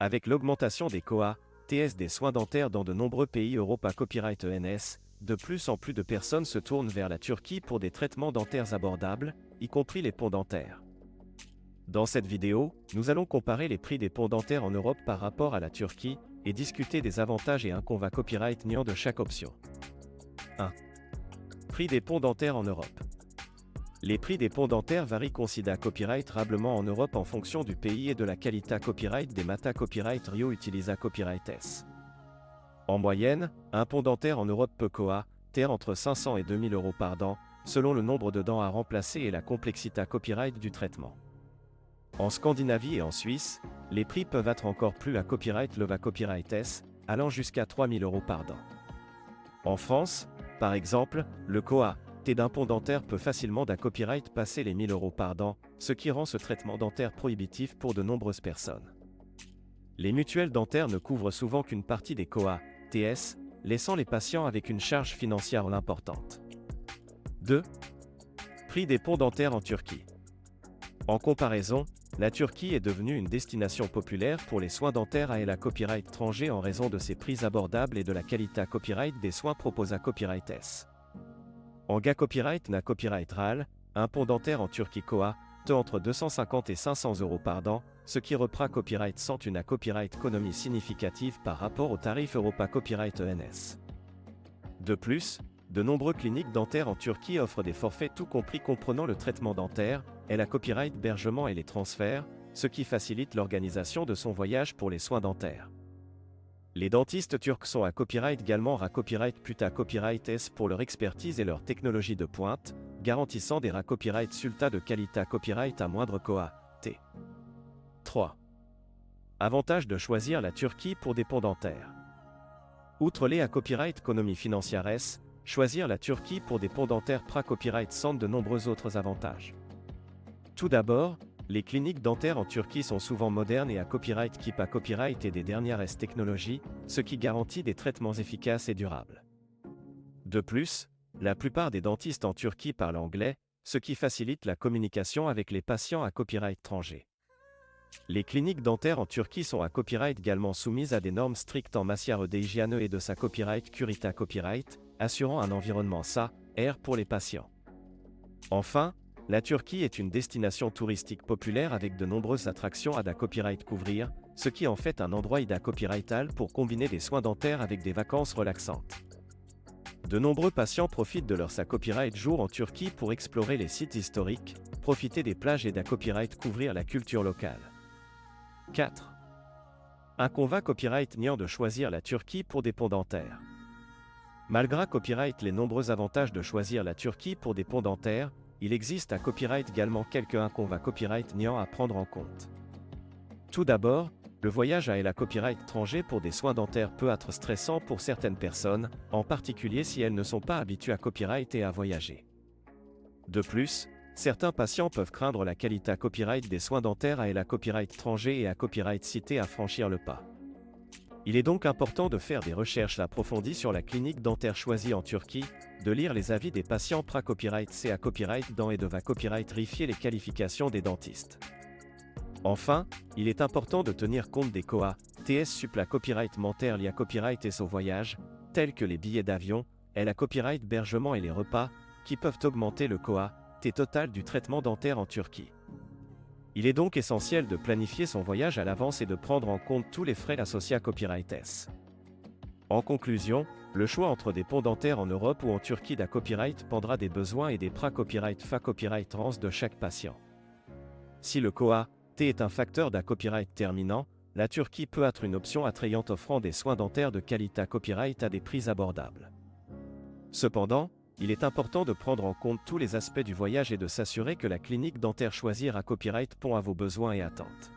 Avec l'augmentation des COA, TS des soins dentaires dans de nombreux pays Europe à copyright ENS, de plus en plus de personnes se tournent vers la Turquie pour des traitements dentaires abordables, y compris les ponts dentaires. Dans cette vidéo, nous allons comparer les prix des ponts dentaires en Europe par rapport à la Turquie, et discuter des avantages et inconvénients copyright niant de chaque option. 1. Prix des ponts dentaires en Europe. Les prix des ponts dentaires varient considérablement en Europe en fonction du pays et de la qualité copyright des Mata Copyright Rio Utilisa Copyright S. En moyenne, un pont dentaire en Europe peut coûter entre 500 et 2000 euros par dent, selon le nombre de dents à remplacer et la complexité copyright du traitement. En Scandinavie et en Suisse, les prix peuvent être encore plus à copyright Leva Copyright S, allant jusqu'à 3000 euros par dent. En France, par exemple, le coût d'un pont dentaire peut facilement d'un copyright passer les 1000 euros par dent, ce qui rend ce traitement dentaire prohibitif pour de nombreuses personnes. Les mutuelles dentaires ne couvrent souvent qu'une partie des COA, TS, laissant les patients avec une charge financière importante. 2. Prix des ponts dentaires en Turquie. En comparaison, la Turquie est devenue une destination populaire pour les soins dentaires à la copyright étranger en raison de ses prix abordables et de la qualité copyright des soins proposés à copyright S. En GA copyright na copyright RAL, un pont dentaire en Turquie coûte entre 250 et 500 euros par dent, ce qui reprend copyright sans une copyright économie significative par rapport au tarif Europa Copyright ENS. De plus, de nombreux cliniques dentaires en Turquie offrent des forfaits tout compris comprenant le traitement dentaire, et la copyright hébergement et les transferts, ce qui facilite l'organisation de son voyage pour les soins dentaires. Les dentistes turcs sont à copyright également à copyright puta copyright S pour leur expertise et leur technologie de pointe, garantissant des copyright sulta de qualité copyright à moindre T. 3. Avantage de choisir la Turquie pour des ponts dentaires. Outre les copyright économie financière S, choisir la Turquie pour des ponts dentaires copyright centre de nombreux autres avantages. Tout d'abord, les cliniques dentaires en Turquie sont souvent modernes et à copyright keep à copyright et des dernières S technologies, ce qui garantit des traitements efficaces et durables. De plus, la plupart des dentistes en Turquie parlent anglais, ce qui facilite la communication avec les patients à copyright étranger. Les cliniques dentaires en Turquie sont à copyright également soumises à des normes strictes en matière d'hygiène et de sa copyright curita copyright, assurant un environnement sain pour les patients. Enfin, la Turquie est une destination touristique populaire avec de nombreuses attractions à copyright couvrir, ce qui en fait un endroit copyrightal pour combiner des soins dentaires avec des vacances relaxantes. De nombreux patients profitent de leur copyright jour en Turquie pour explorer les sites historiques, profiter des plages et copyright couvrir la culture locale. 4. Inconvénient copyright niant de choisir la Turquie pour des ponts dentaires. Malgré copyright les nombreux avantages de choisir la Turquie pour des ponts dentaires, il existe à copyright également quelques inconvénients copyright niant à prendre en compte. Tout d'abord, le voyage à la copyright étranger pour des soins dentaires peut être stressant pour certaines personnes, en particulier si elles ne sont pas habituées à copyright et à voyager. De plus, certains patients peuvent craindre la qualité copyright des soins dentaires à la copyright étranger et à copyright cité à franchir le pas. Il est donc important de faire des recherches approfondies sur la clinique dentaire choisie en Turquie, de lire les avis des patients copyright C à copyright dent et de copyright vérifier les qualifications des dentistes. Enfin, il est important de tenir compte des COA, TS suppla copyright mentaire lié à copyright et au voyage, tels que les billets d'avion, la copyright hébergement et les repas, qui peuvent augmenter le COA, T total du traitement dentaire en Turquie. Il est donc essentiel de planifier son voyage à l'avance et de prendre en compte tous les frais associés à copyright S. En conclusion, le choix entre des ponts dentaires en Europe ou en Turquie copyright dépendra des besoins et des copyright copyright trans de chaque patient. Si le COA, T est un facteur copyright terminant, la Turquie peut être une option attrayante offrant des soins dentaires de qualité copyright à des prix abordables. Cependant, il est important de prendre en compte tous les aspects du voyage et de s'assurer que la clinique dentaire choisie à copyright répond à vos besoins et attentes.